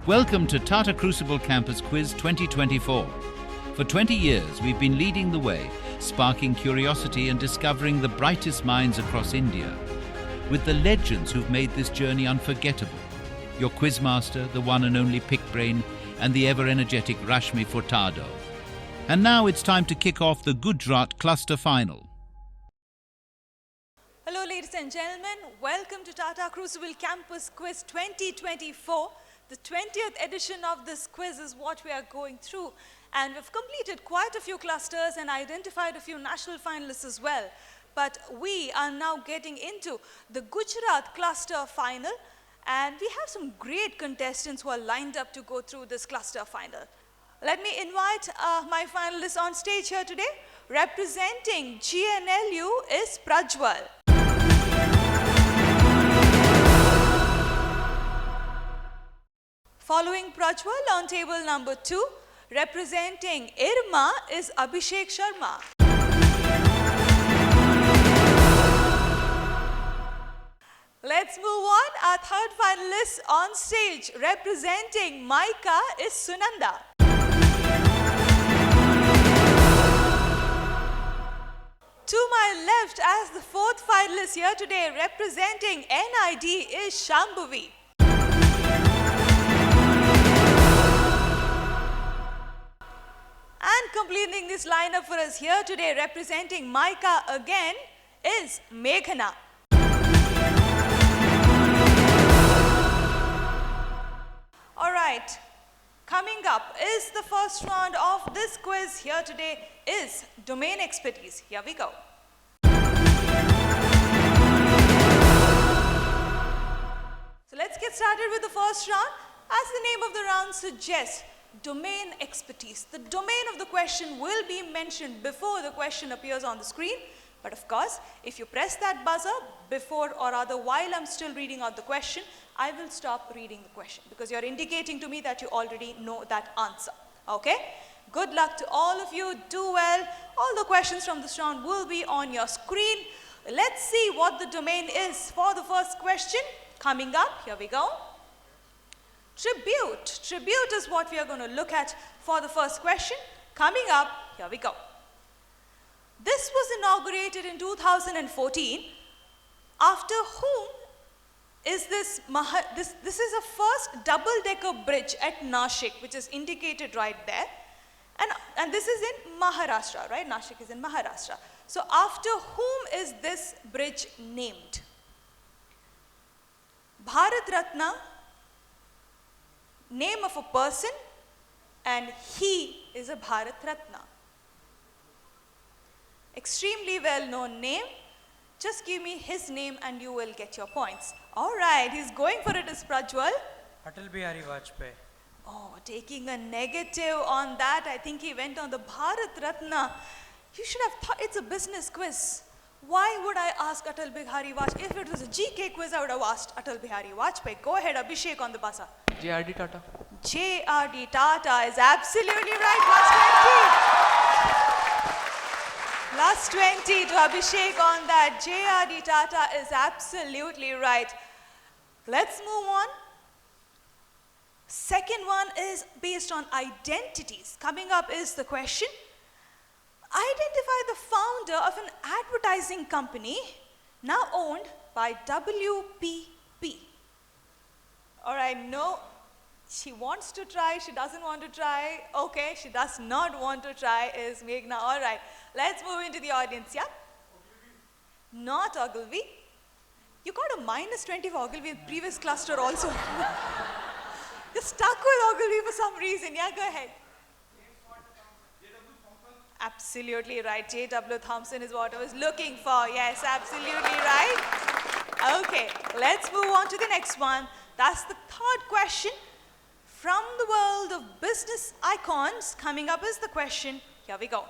Welcome to Tata Crucible Campus Quiz 2024. For 20 years, we've been leading the way, sparking curiosity and discovering the brightest minds across India, with the legends who've made this journey unforgettable. Your quizmaster, the one and only Pick Brain, and the ever-energetic Rashmi Furtado. And now it's time to kick off the Gujarat Cluster Final. Hello ladies and gentlemen, welcome to Tata Crucible Campus Quiz 2024. The 20th edition of this quiz is what we are going through, and we've completed quite a few clusters and identified a few national finalists as well. But we are now getting into the Gujarat Cluster Final, and we have some great contestants who are lined up to go through this cluster final. Let me invite my finalists on stage here today. Representing GNLU is Prajwal. Following Prajwal on table number 2, representing IRMA is Abhishek Sharma. Let's move on. Our third finalist on stage, representing Maika, is Sunanda. To my left, as the fourth finalist here today, representing NID, is Shambhavi. And completing this lineup for us here today, representing Maika again, is Meghna. Alright, coming up is the first round of this quiz here today is domain expertise. Here we go. So let's get started with the first round. As the name of the round suggests, domain expertise. The domain of the question will be mentioned before the question appears on the screen. But of course, if you press that buzzer before or rather while I'm still reading out the question, I will stop reading the question because you're indicating to me that you already know that answer. Okay? Good luck to all of you. Do well. All the questions from this round will be on your screen. Let's see what the domain is for the first question. Coming up, here we go. Tribute. Tribute is what we are going to look at for the first question. Coming up, here we go. This was inaugurated in 2014. After whom is this? This is a first double-decker bridge at Nashik, which is indicated right there. And this is in Maharashtra, right? Nashik is in Maharashtra. So after whom is this bridge named? Bharat Ratna, name of a person, and he is a Bharat Ratna. Extremely well-known name. Just give me his name and you will get your points. All right, he's going for it, is Prajwal. Atal Bihari Vajpayee. Oh, taking a negative on that. I think he went on the Bharat Ratna. You should have thought it's a business quiz. Why would I ask Atal Bihari Vajpayee? If it was a GK quiz, I would have asked Atal Bihari Vajpayee. Go ahead, Abhishek on the buzzer. J.R.D. Tata. J.R.D. Tata is absolutely right. Plus 20 to Abhishek on that. J.R.D. Tata is absolutely right. Let's move on. Second one is based on identities. Coming up is the question. Identify the founder of an advertising company now owned by WPP. All right, no, she wants to try, she doesn't want to try. Okay, she does not want to try is Meghna. All right, let's move into the audience, yeah? Not Ogilvy. You got a minus 20 for Ogilvy in previous cluster also. You're stuck with Ogilvy for some reason. Yeah, go ahead. Absolutely right. J.W. Thompson is what I was looking for. Yes, absolutely right. Okay, let's move on to the next one. That's the third question. From the world of business icons, coming up is the question. Here we go.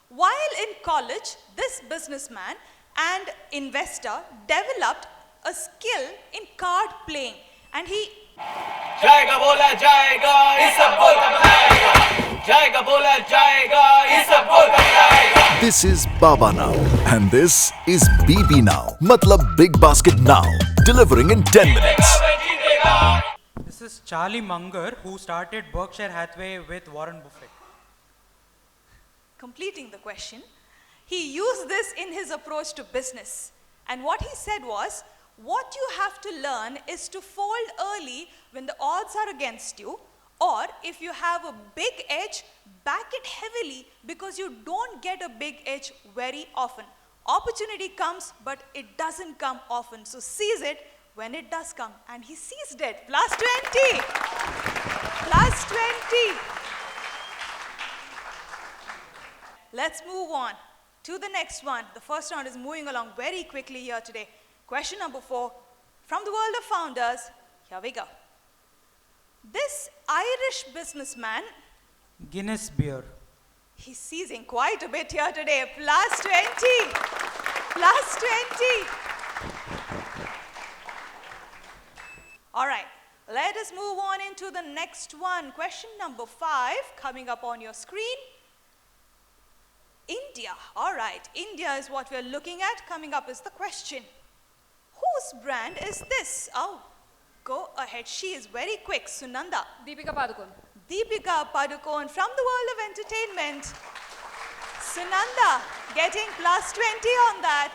While in college, this businessman and investor developed a skill in card playing, and he जाएगा बोला जाएगा ये सब बोलता बताएगा जाएगा बोला जाएगा ये सब बोलता बताएगा This is Baba Now and this is BB Now. Matlab Big Basket Now. Delivering in 10 minutes. This is Charlie Munger, who started Berkshire Hathaway with Warren Buffett. Completing the question, he used this in his approach to business. And what he said was, what you have to learn is to fold early when the odds are against you, or if you have a big edge, back it heavily because you don't get a big edge very often. Opportunity comes, but it doesn't come often. So seize it when it does come. And he seized it. Plus 20. Plus 20. Let's move on to the next one. The first round is moving along very quickly here today. Question number 4. From the world of founders, here we go. This Irish businessman, Guinness beer. he's seizing quite a bit here today. Plus 20. Plus 20. All right, let us move on into the next one. Question number 5 coming up on your screen. India. All right, India is what we're looking at. Coming up is the question. Whose brand is this? Oh, go ahead. She is very quick. Sunanda. Deepika Padukone. Deepika Padukone from the world of entertainment. Sunanda getting plus 20 on that.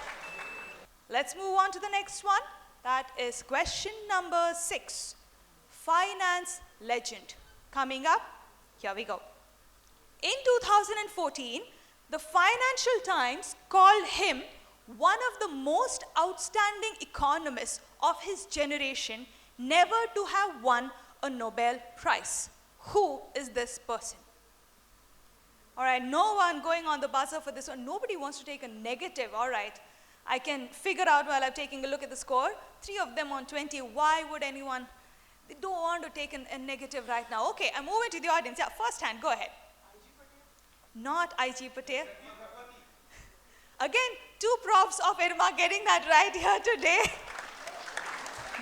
Let's move on to the next one. That is question number 6. Finance legend. Coming up, here we go. In 2014, the Financial Times called him one of the most outstanding economists of his generation, never to have won a Nobel Prize. Who is this person? All right, no one going on the buzzer for this one. Nobody wants to take a negative. All right, I can figure out while I'm taking a look at the score. 3 of them on 20. Why would anyone? They don't want to take a negative right now. Okay, I'm moving to the audience. Yeah, first hand, go ahead. Not I.G. Patel. Again, 2 props of Irma getting that right here today.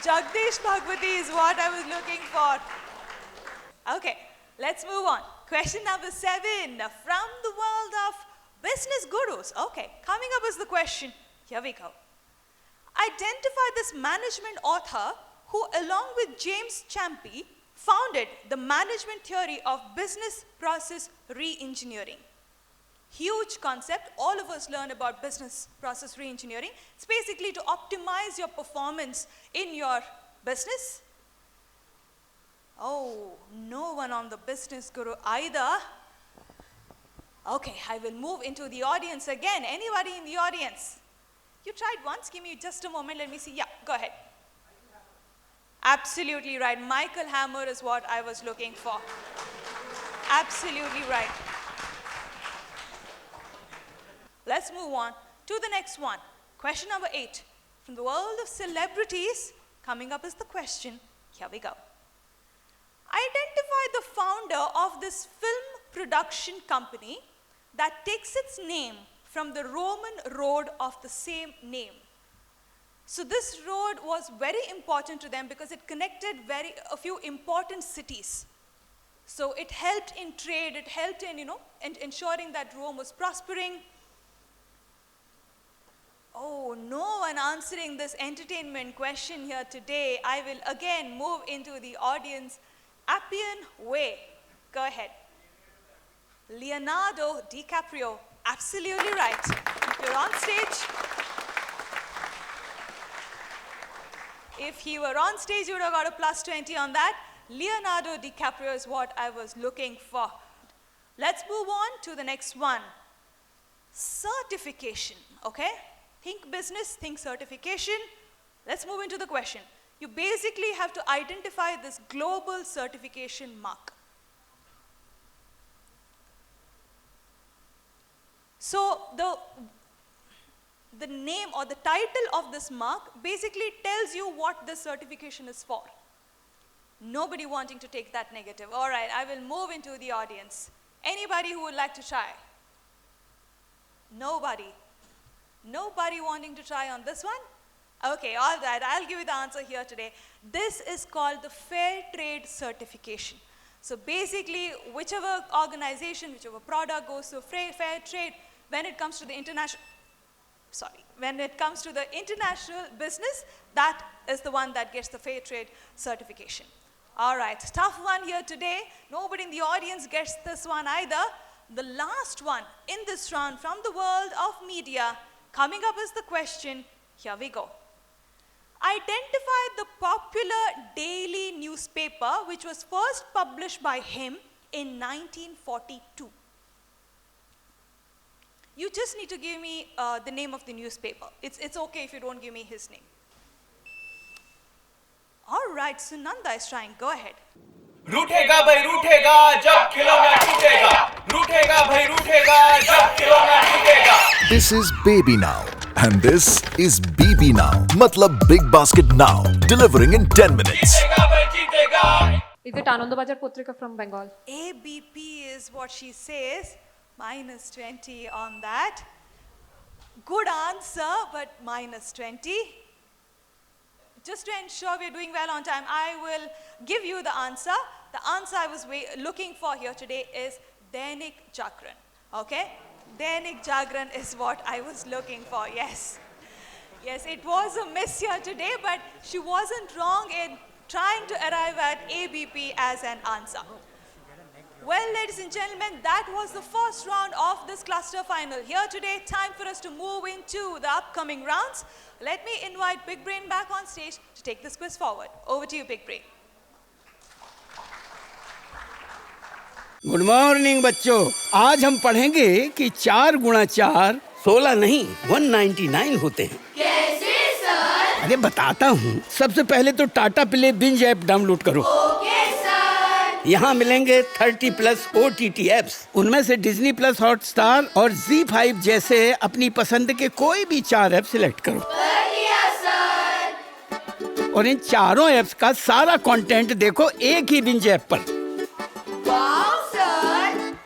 Jagdish Bhagwati is what I was looking for. Okay, let's move on. Question number 7 from the world of business gurus. Okay, coming up is the question. Here we go. Identify this management author who, along with James Champy, founded the management theory of business process re-engineering. Huge concept. All of us learn about business process re-engineering. It's basically to optimize your performance in your business. Oh, no one on the business guru either. Okay, I will move into the audience again. Anybody in the audience? You tried once. Give me just a moment. Let me see. Yeah, go ahead. Absolutely right. Michael Hammer is what I was looking for. Absolutely right. Let's move on to the next one. Question number 8. From the world of celebrities, coming up is the question. Here we go. Identify the founder of this film production company that takes its name from the Roman road of the same name. So this road was very important to them because it connected a few important cities. So it helped in trade, it helped in, ensuring that Rome was prospering. Oh, no one answering this entertainment question here today. I will again move into the audience. Appian Way. Go ahead. Leonardo DiCaprio. Absolutely right. You're on stage. If he were on stage, you would have got a plus 20 on that. Leonardo DiCaprio is what I was looking for. Let's move on to the next one. Certification, okay? Think business, think certification. Let's move into the question. You basically have to identify this global certification mark. So the name or the title of this mark basically tells you what this certification is for. Nobody wanting to take that negative. All right, I will move into the audience. Anybody who would like to try? Nobody. Nobody wanting to try on this one? Okay, all right, I'll give you the answer here today. This is called the Fair Trade Certification. So basically, whichever organization, whichever product goes to fair trade, when it comes to the international business, that is the one that gets the Fair Trade Certification. All right, tough one here today. Nobody in the audience gets this one either. The last one in this round from the world of media. Coming up is the question. Here we go. Identify the popular daily newspaper which was first published by him in 1942. You just need to give me the name of the newspaper. It's okay if you don't give me his name. All right, Sunanda is trying. Go ahead. रूठेगा भाई रूठेगा जब खिलौना टूटेगा रूठेगा भाई रूठेगा जब खिलौना टूटेगा This is Baby Now and this is BB Now. मतलब Big Basket Now. Delivering in 10 minutes. जीतेगा भाई जीतेगा Is it Anandabazar Putrika from Bengal? ABP is what she says. Minus 20 on that. Good answer, but minus 20. Just to ensure we're doing well on time, I will give you the answer. The answer I was looking for here today is Dainik Jagran. Okay? Dainik Jagran is what I was looking for, yes. Yes, it was a miss here today, but she wasn't wrong in trying to arrive at ABP as an answer. Well, ladies and gentlemen, that was the first round of this cluster final. Here today, time for us to move into the upcoming rounds. Let me invite Big Brain back on stage to take this quiz forward. Over to you, Big Brain. Good morning बच्चों, आज हम पढ़ेंगे कि 4 गुणा 4 16 नहीं 199 होते हैं। कैसे सर? अरे बताता हूँ। सबसे पहले तो Tata play binge app download करो। Okay sir. यहाँ मिलेंगे 30+ OTT ऐप्स। उनमें से डिज्नी प्लस हॉटस्टार और Z5 जैसे अपनी पसंद के कोई भी 4 ऐप सिलेक्ट करो। कर लिया सर। और इन चारों ऐप्स का सारा कंटेंट देखो एक ही बिंज ऐप पर। वाव सर।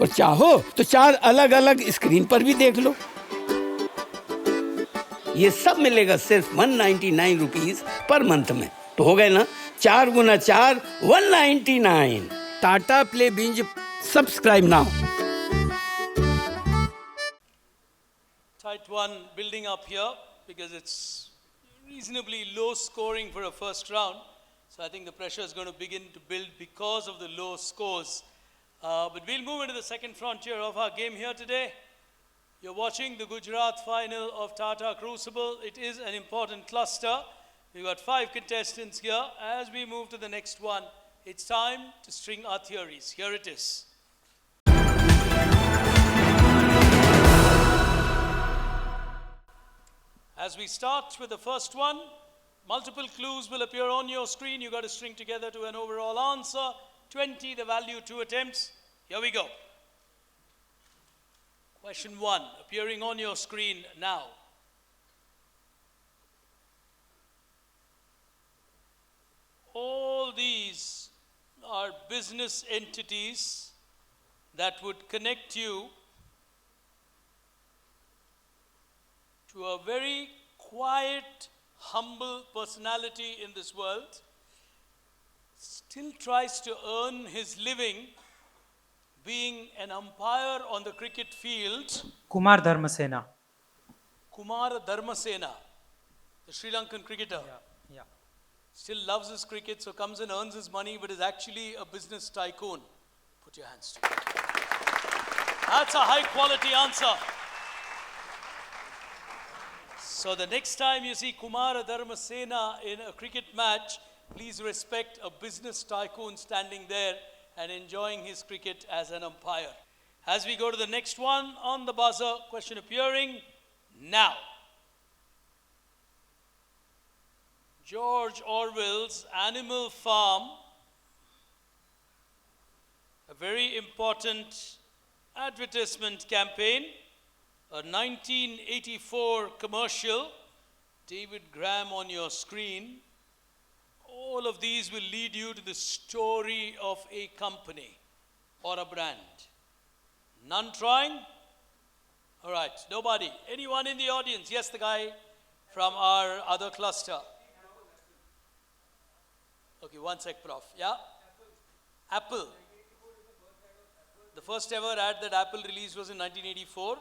और चाहो तो 4 अलग अलग स्क्रीन पर भी देख लो। ये सब मिलेगा सिर्फ 199 रुपीज पर मंथ में। तो हो गए ना 4 गुना 4 199। Tata play binge subscribe now. Tight one building up here because it's reasonably low scoring for a first round. So I think the pressure is going to begin to build because of the low scores. But we'll move into the second frontier of our game here today. You're watching the Gujarat final of Tata Crucible. It is an important cluster. We've got 5 contestants here. As we move to the next one, it's time to string our theories. Here it is. As we start with the first one, multiple clues will appear on your screen. You've got to string together to an overall answer. 20, the value, 2 attempts. Here we go. Question 1, appearing on your screen now. All these are business entities that would connect you to a very quiet, humble personality in this world, still tries to earn his living being an umpire on the cricket field. Kumar Dharmasena. Kumar Dharmasena, the Sri Lankan cricketer. Yeah. Still loves his cricket, so comes and earns his money, but is actually a business tycoon. Put your hands together. That's a high quality answer. So the next time you see Kumar Dharmasena in a cricket match, please respect a business tycoon standing there and enjoying his cricket as an umpire. As we go to the next one on the buzzer, question appearing now. George Orwell's Animal Farm, a very important advertisement campaign, a 1984 commercial. David Graham on your screen. All of these will lead you to the story of a company or a brand. None trying? All right, nobody. Anyone in the audience? Yes, the guy from our other cluster. Okay, one sec, Prof. Yeah? Apple. The first ever ad that Apple released was in 1984.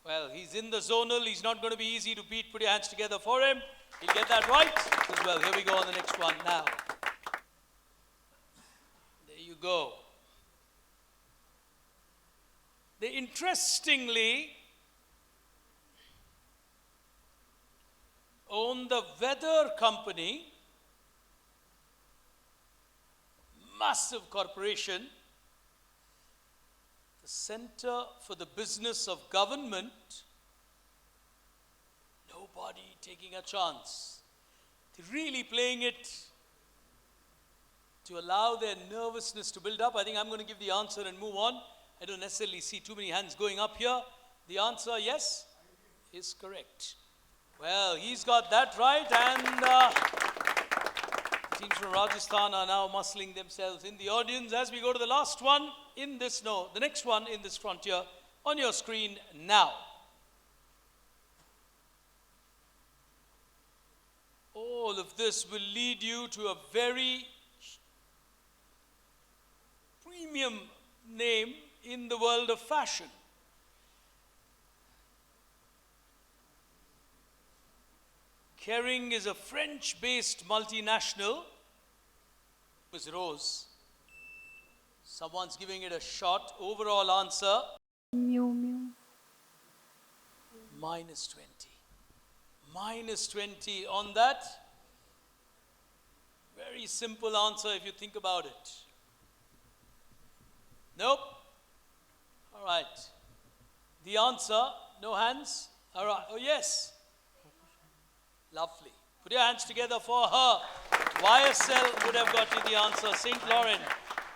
Well, he's in the zonal. He's not going to be easy to beat. Put your hands together for him. He'll get that right as well. Here we go on the next one now. There you go. They interestingly own the weather company, massive corporation, the Center for the Business of Government. Nobody taking a chance. They're really playing it to allow their nervousness to build up. I think I'm going to give the answer and move on. I don't necessarily see too many hands going up here. The answer, yes, is correct. Well, he's got that right, and teams from Rajasthan are now muscling themselves in the audience as we go to the last one in this, the next one in this frontier on your screen now. All of this will lead you to a very premium name in the world of fashion. Kering is a French-based multinational. Ms. Rose, someone's giving it a shot. Overall answer, minus 20. Minus 20 on that. Very simple answer if you think about it. Nope. All right. The answer, no hands. All right. Oh, yes. Lovely. Put your hands together for her. YSL would have got you the answer. St. Laurent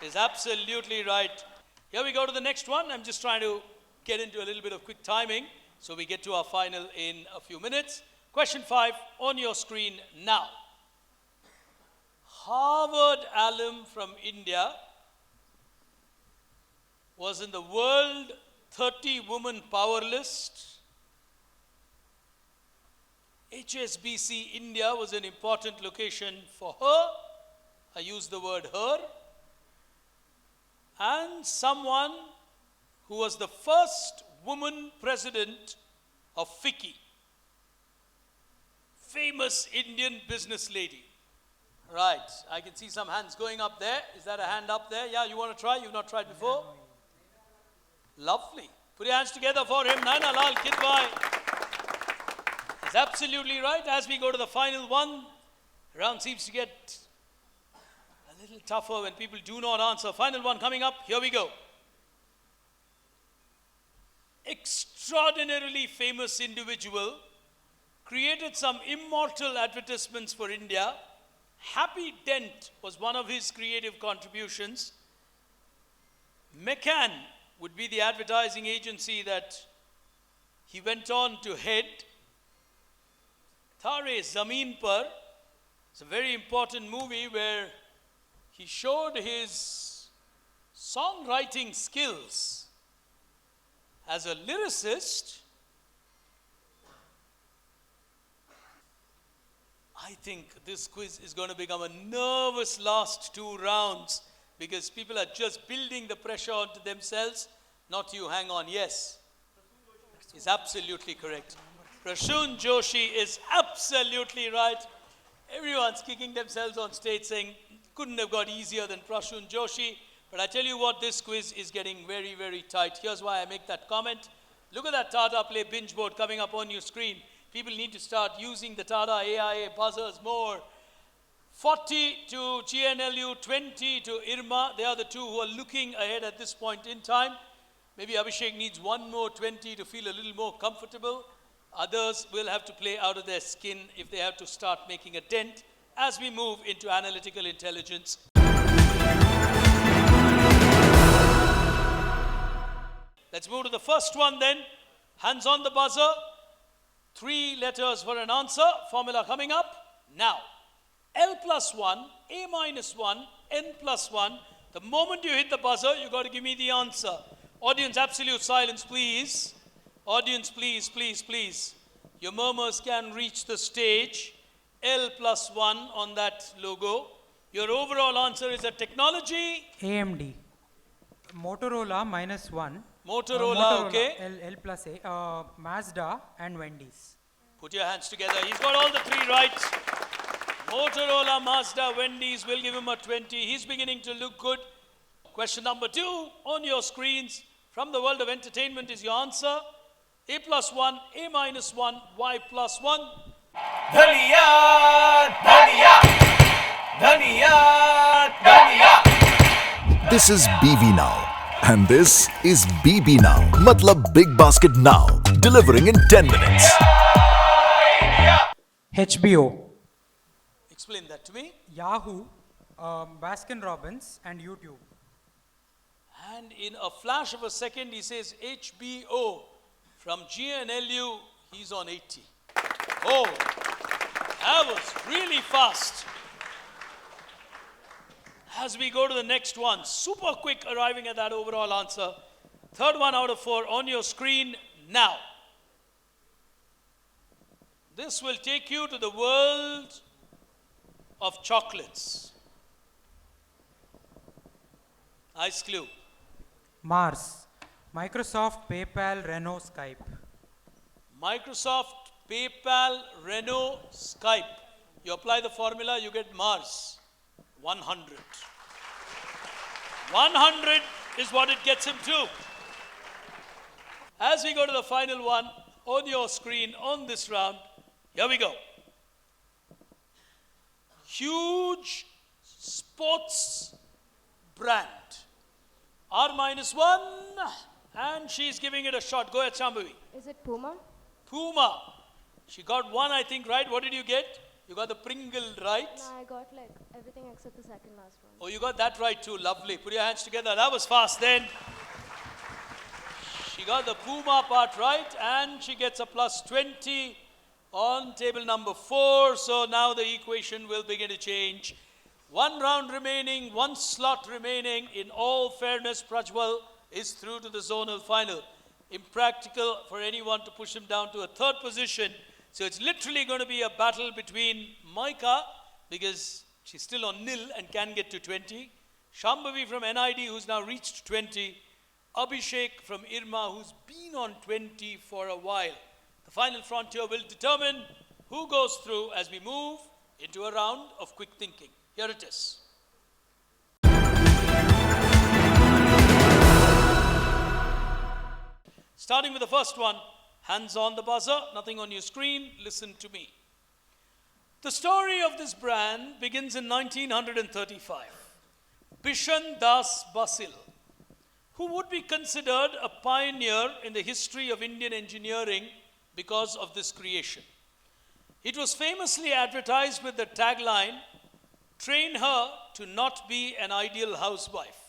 is absolutely right. Here we go to the next one. I'm just trying to get into a little bit of quick timing so we get to our final in a few minutes. Question 5 on your screen now. Harvard alum from India was in the World 30 Women Power List. HSBC India was an important location for her. I use the word her. And someone who was the first woman president of FICCI. Famous Indian business lady. Right, I can see some hands going up there. Is that a hand up there? Yeah, you want to try? You've not tried before? Lovely. Put your hands together for him. Naina Lal Kidwai. It's absolutely right. As we go to the final one, round seems to get a little tougher when people do not answer. Final one coming up. Here we go. Extraordinarily famous individual, created some immortal advertisements for India. Happy Dent was one of his creative contributions. McCann would be the advertising agency that he went on to head. Tare Zameen Par is a very important movie where he showed his songwriting skills as a lyricist. I think this quiz is going to become a nervous last 2 rounds because people are just building the pressure onto themselves. Not you, hang on, yes. Is absolutely correct. Prashun Joshi is absolutely right. Everyone's kicking themselves on stage saying, couldn't have got easier than Prashun Joshi. But I tell you what, this quiz is getting very, very tight. Here's why I make that comment. Look at that Tata Play binge board coming up on your screen. People need to start using the Tata AIA buzzers more. 40 to GNLU, 20 to Irma. They are the two who are looking ahead at this point in time. Maybe Abhishek needs one more 20 to feel a little more comfortable. Others will have to play out of their skin if they have to start making a dent as we move into analytical intelligence. Let's move to the first one then. Hands on the buzzer. 3 letters for an answer. Formula coming up now. L plus 1, A minus 1, N plus 1. The moment you hit the buzzer, you got to give me the answer. Audience, absolute silence, please. Audience, please, please, please. Your murmurs can reach the stage. L plus 1 on that logo. Your overall answer is a technology. AMD. Motorola minus 1. Motorola, okay. L plus A. Mazda and Wendy's. Put your hands together. He's got all the three right. Motorola, Mazda, Wendy's. Will give him a 20. He's beginning to look good. Question number 2 on your screens from the world of entertainment is your answer. A plus 1, A minus 1, Y plus 1. Dhaniya, dhaniya, dhaniya, dhaniya. This is BV Now. And this is BB Now. Matlab Big Basket Now. Delivering in 10 minutes. HBO. Explain that to me. Yahoo, Baskin Robbins and YouTube. And in a flash of a second, he says HBO. From GNLU, he's on 80. Oh, that was really fast. As we go to the next one, super quick arriving at that overall answer. Third one out of 4 on your screen now. This will take you to the world of chocolates. Nice clue. Mars. Microsoft, PayPal, Renault, Skype. Microsoft, PayPal, Renault, Skype. You apply the formula, you get Mars. 100. 100 is what it gets him to. As we go to the final one on your screen on this round, here we go. Huge sports brand. R minus 1, and she's giving it a shot. Go ahead, Shambhavi. Is it Puma? Puma. She got 1, I think, right? What did you get? You got the Pringle right. No, I got like everything except the second last one. Oh, you got that right too. Lovely. Put your hands together. That was fast then. She got the Puma part right, and she gets a plus 20 on table number 4. So now the equation will begin to change. 1 round remaining, 1 slot remaining. In all fairness, Prajwal is through to the zonal final. Impractical for anyone to push him down to a 3rd position. So it's literally going to be a battle between Maika, because she's still on nil and can get to 20. Shambhavi from NID, who's now reached 20. Abhishek from Irma, who's been on 20 for a while. The final frontier will determine who goes through as we move into a round of quick thinking. Here it is. Starting with the first one, hands on the buzzer, nothing on your screen, listen to me. The story of this brand begins in 1935. Bishan Das Basil, who would be considered a pioneer in the history of Indian engineering because of this creation. It was famously advertised with the tagline, "Train her to not be an ideal housewife."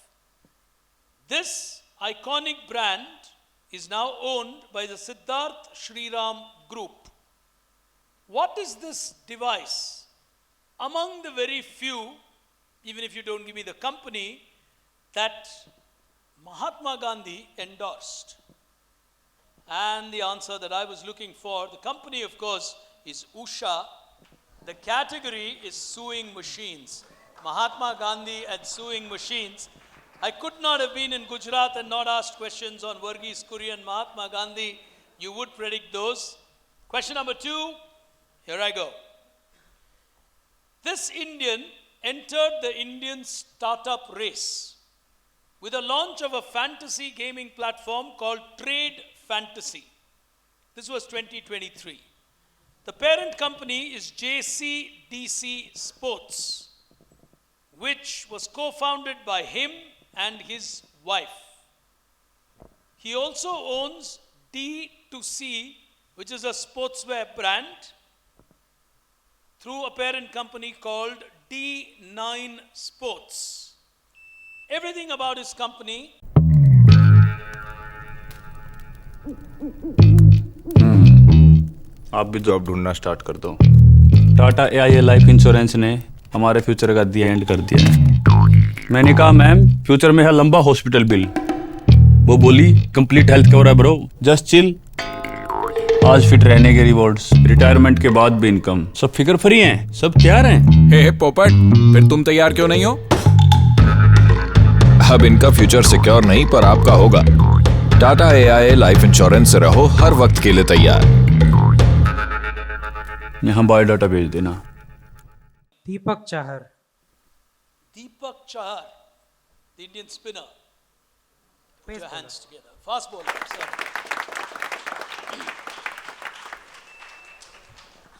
This iconic brand is now owned by the Siddharth Shriram Group. What is this device? Among the very few, even if you don't give me the company, that Mahatma Gandhi endorsed. And the answer that I was looking for, the company of course is Usha. The category is sewing machines. Mahatma Gandhi and sewing machines. I could not have been in Gujarat and not asked questions on Verghese Kurien and Mahatma Gandhi. You would predict those. Question number 2, here I go. This Indian entered the Indian startup race with the launch of a fantasy gaming platform called Trade Fantasy. This was 2023. The parent company is JCDC Sports, which was co-founded by him and his wife. He also owns D2C, which is a sportswear brand, through a parent company called D9 Sports. Everything about his company. आप भी job ढूंढना start कर दो। Tata AIA life insurance ने हमारे future का दी and कर दिया है। मैंने कहा मैम फ्यूचर में है लंबा हॉस्पिटल बिल। वो बोली कंप्लीट हेल्थ कवर है ब्रो, जस्ट चिल। आज फिट रहने के रिवॉर्ड्स, रिटायरमेंट के बाद भी इनकम, सब फिकर फ्री हैं, सब तैयार हैं। हे पोपट, फिर तुम तैयार क्यों नहीं हो? अब इनका फ्यूचर सिक्योर नहीं पर आपका होगा। टाटा AIA लाइफ इंश्योरेंस से रहो हर वक्त के लिए तैयार। यहाँ बायोडाटा भेज देना। Deepak Chahar. Deepak Chahar, the Indian spinner. Put your hands together. Fast bowler.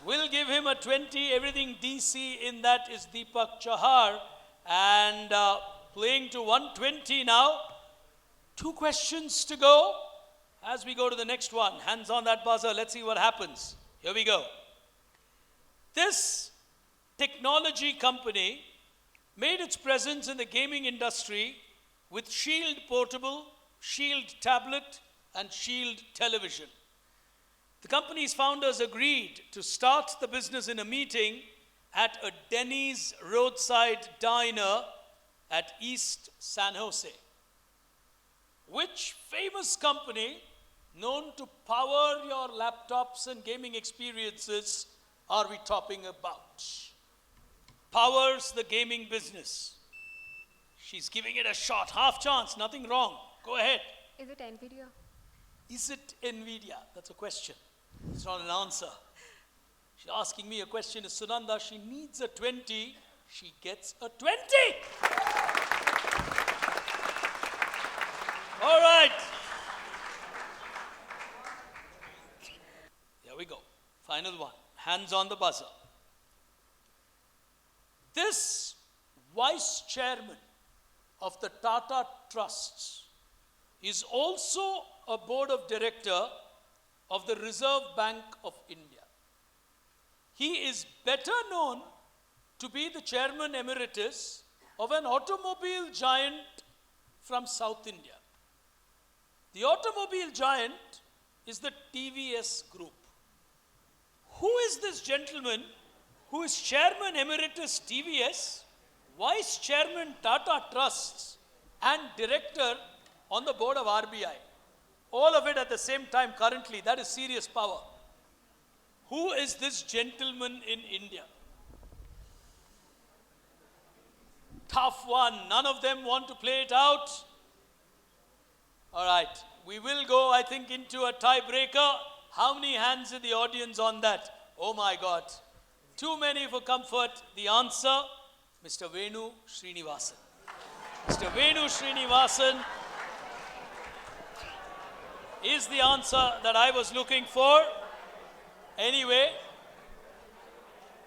We'll give him a 20. Everything DC in that is Deepak Chahar. And playing to 120 now. 2 questions to go. As we go to the next one, hands on that buzzer. Let's see what happens. Here we go. This technology company made its presence in the gaming industry with Shield Portable, Shield Tablet, and Shield Television. The company's founders agreed to start the business in a meeting at a Denny's roadside diner at East San Jose. Which famous company, known to power your laptops and gaming experiences, are we talking about? Powers the gaming business. She's giving it a shot. Half chance, nothing wrong. Go ahead. Is it NVIDIA? Is it NVIDIA? That's a question. It's not an answer. She's asking me a question. Is Sunanda? She needs a 20. She gets a 20. All right. Here we go. Final one. Hands on the buzzer. This vice chairman of the Tata Trusts is also a board of director of the Reserve Bank of India. He is better known to be the chairman emeritus of an automobile giant from South India. The automobile giant is the TVS Group. Who is this gentleman who is chairman emeritus TVS, vice chairman Tata Trusts, and director on the board of RBI? All of it at the same time currently. That is serious power. Who is this gentleman in India? Tough one. None of them want to play it out. All right. We will go, I think, into a tiebreaker. How many hands in the audience on that? Oh my God. Too many for comfort. The answer, Mr. Venu Srinivasan. Mr. Venu Srinivasan is the answer that I was looking for. Anyway,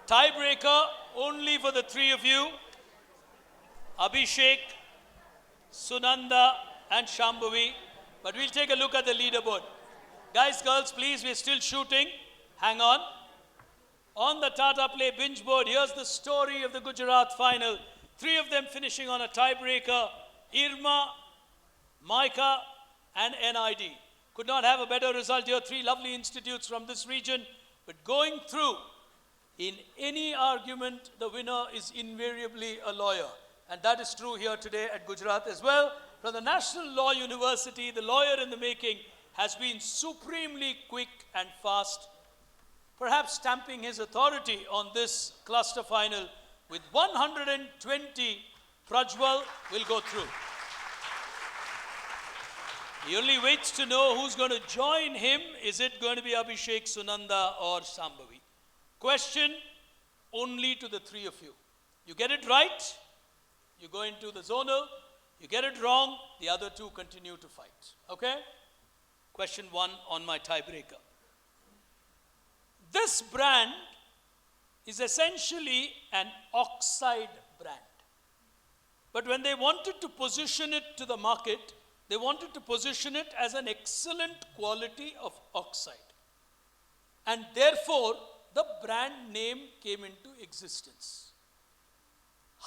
tiebreaker only for the 3 of you. Abhishek, Sunanda, and Shambhavi. But we'll take a look at the leaderboard. Guys, girls, please, we're still shooting. Hang on. On the Tata Play binge board, here's the story of the Gujarat final. 3 of them finishing on a tiebreaker. Irma, Maika, and NID. Could not have a better result here. 3 lovely institutes from this region. But going through, in any argument, the winner is invariably a lawyer. And that is true here today at Gujarat as well. From the National Law University, the lawyer in the making has been supremely quick and fast, perhaps stamping his authority on this cluster final. With 120, Prajwal will go through. He only waits to know who's going to join him. Is it going to be Abhishek, Sunanda, or Shambhavi? Question only to the 3 of you. You get it right, you go into the zonal. You get it wrong, the other 2 continue to fight. Okay? Question 1 on my tiebreaker. This brand is essentially an oxide brand. But when they wanted to position it to the market, they wanted to position it as an excellent quality of oxide. And therefore, the brand name came into existence.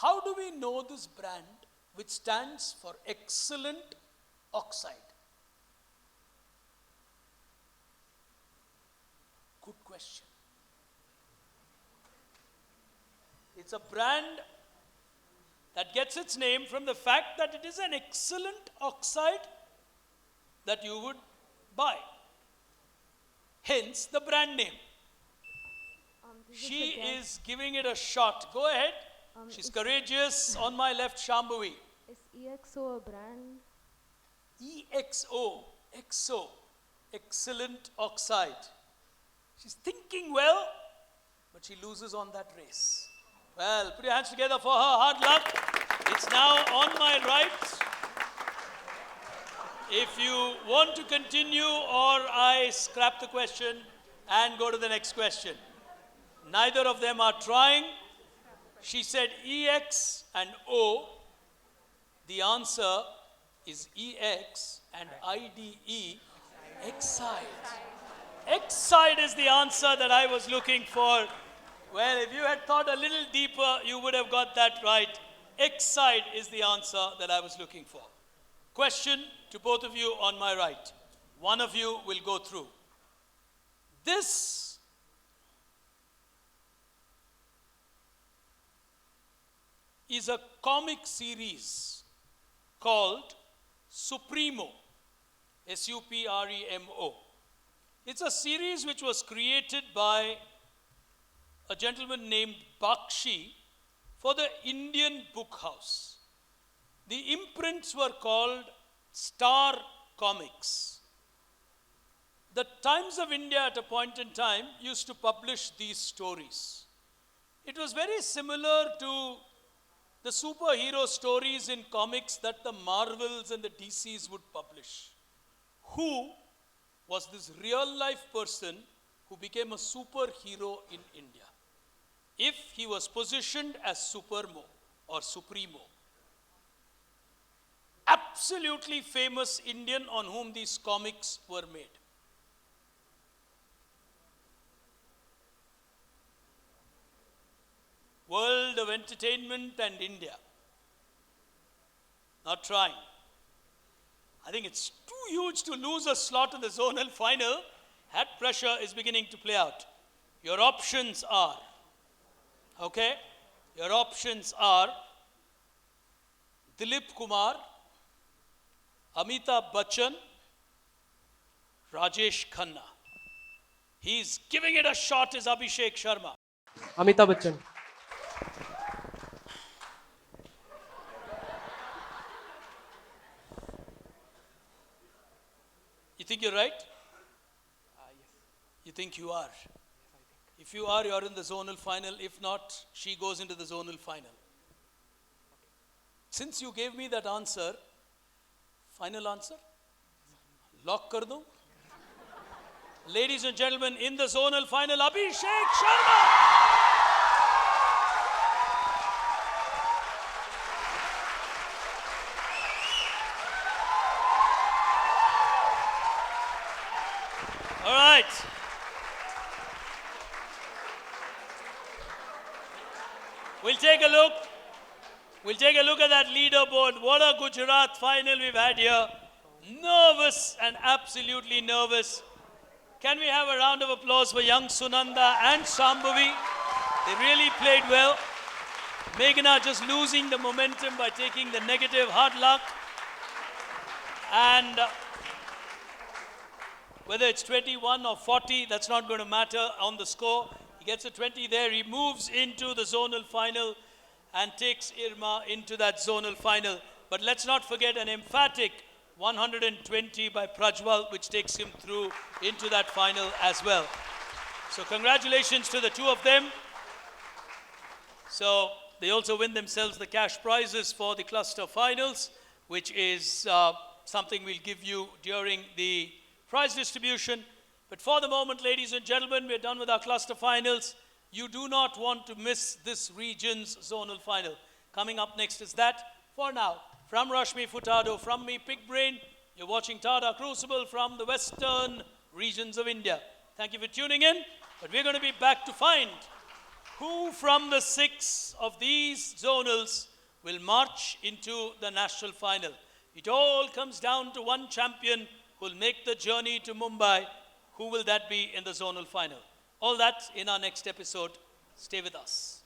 How do we know this brand, which stands for excellent oxide? Good question. It's a brand that gets its name from the fact that it is an excellent oxide that you would buy. Hence the brand name. She is giving it a shot. Go ahead. She's courageous. On my left, Shambhavi. Is EXO a brand? EXO, Exo, excellent oxide. She's thinking well, but she loses on that race. Well, put your hands together for her. Hard luck. It's now on my right. If you want to continue, or I scrap the question and go to the next question. Neither of them are trying. She said EX and O. The answer is EX and IDE, Excite. Excite is the answer that I was looking for. Well, if you had thought a little deeper, you would have got that right. Excite is the answer that I was looking for. Question to both of you on my right. One of you will go through. This is a comic series called Supremo, Supremo. It's a series which was created by a gentleman named Bakshi for the Indian Book House. The imprints were called Star Comics. The Times of India at a point in time used to publish these stories. It was very similar to the superhero stories in comics that the Marvels and the DCs would publish. Who was this real life person who became a superhero in India? If he was positioned as Supermo or Supremo. Absolutely famous Indian on whom these comics were made. World of entertainment and India. Not trying. I think it's too huge to lose a slot in the zonal final. That pressure is beginning to play out. Your options are, okay? Your options are Dilip Kumar, Amitabh Bachchan, Rajesh Khanna. He's giving it a shot, is Abhishek Sharma. Amitabh Bachchan. You think you're right? Yes. You think you are? Yes, I think. If you are, you're in the zonal final. If not, she goes into the zonal final. Okay. Since you gave me that answer, final answer? Lock kar do? Ladies and gentlemen, in the zonal final, Abhishek Sharma! All right. We'll take a look. We'll take a look at that leaderboard. What a Gujarat final we've had here. Nervous and absolutely nervous. Can we have a round of applause for young Sunanda and Shambhavi? They really played well. Meghna just losing the momentum by taking the negative. Hard luck. And whether it's 21 or 40, that's not going to matter on the score. He gets a 20 there. He moves into the zonal final and takes Irma into that zonal final. But let's not forget an emphatic 120 by Prajwal, which takes him through into that final as well. So congratulations to the two of them. So they also win themselves the cash prizes for the cluster finals, which is something we'll give you during the prize distribution. But for the moment, ladies and gentlemen, we're done with our cluster finals. You do not want to miss this region's zonal final. Coming up next is that. For now, from Rashmi Furtado, from me, Pig Brain, you're watching Tata Crucible from the western regions of India. Thank you for tuning in, but we're going to be back to find who from the 6 of these zonals will march into the national final. It all comes down to one champion who will make the journey to Mumbai. Who will that be in the zonal final? All that in our next episode. Stay with us.